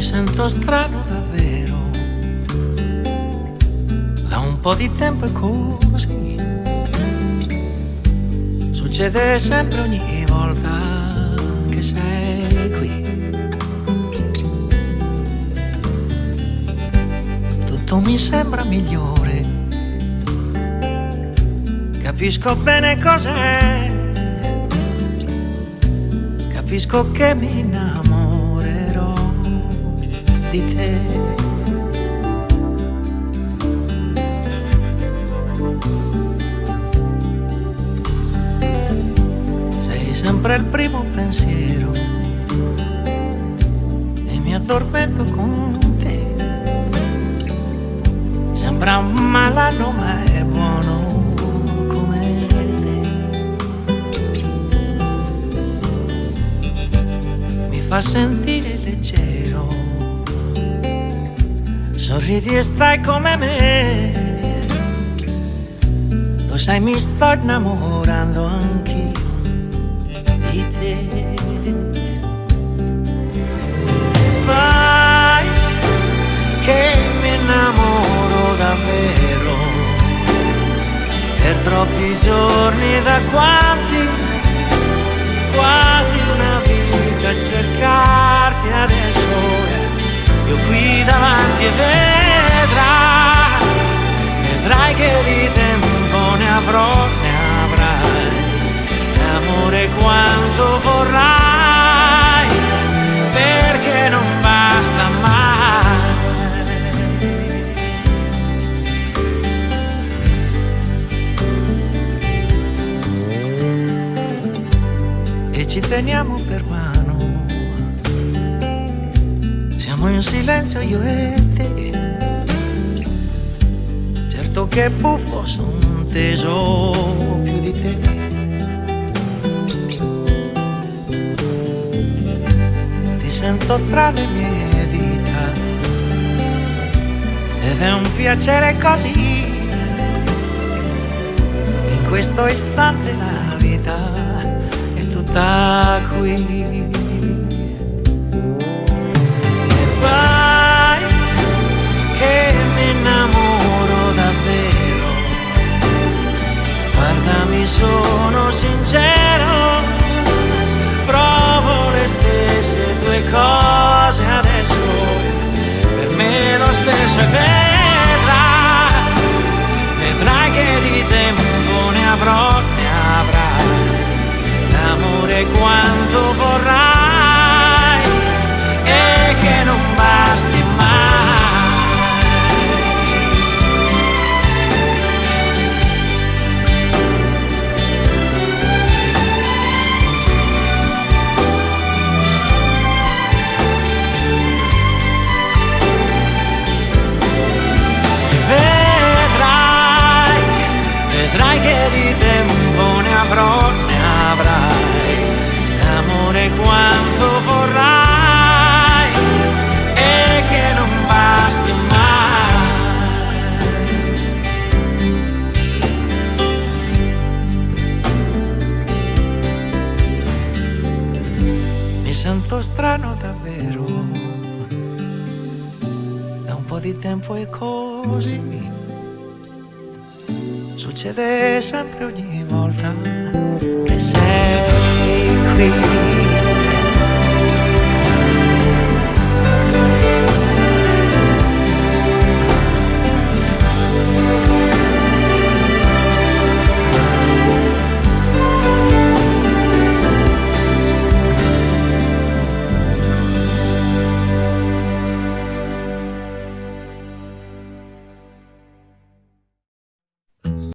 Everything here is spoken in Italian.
sento strano davvero, da un po' di tempo è così. Succede sempre ogni volta che sei qui. Tutto mi sembra migliore, capisco bene cos'è, capisco che mi innamorerò di te. Sei sempre il primo pensiero e mi addormento con te. Sembra un malanno ma è buono come te. Mi fa sentire leggero, sorridi e stai come me. Lo sai, mi sto innamorando anch'io di te. Fai che mi innamoro davvero, per troppi giorni, da quanti, quasi una vita a cercarti. Adesso io qui davanti e vedrai che di tempo ne avrò, ne avrai, l'amore quanto vorrai, perché non basta mai. E ci teniamo per mano, siamo in silenzio io e te. Certo che è buffo, son teso più di te. Ti sento tra le mie dita ed è un piacere così. In questo istante la vita è tutta qui. Fai che mi innamoro davvero, guardami, sono sincero, provo le stesse tue cose adesso, per me lo stesso, e vedrai che di tempo ne avrò, ne avrai, l'amore quanto vorrai, e che non basti mai. Vedrai che di tempo ne avrò, ne avrai, l'amore quanto vorrai, e che non basti mai. Mi sento strano davvero, da un po' di tempo è così. Succede sempre ogni volta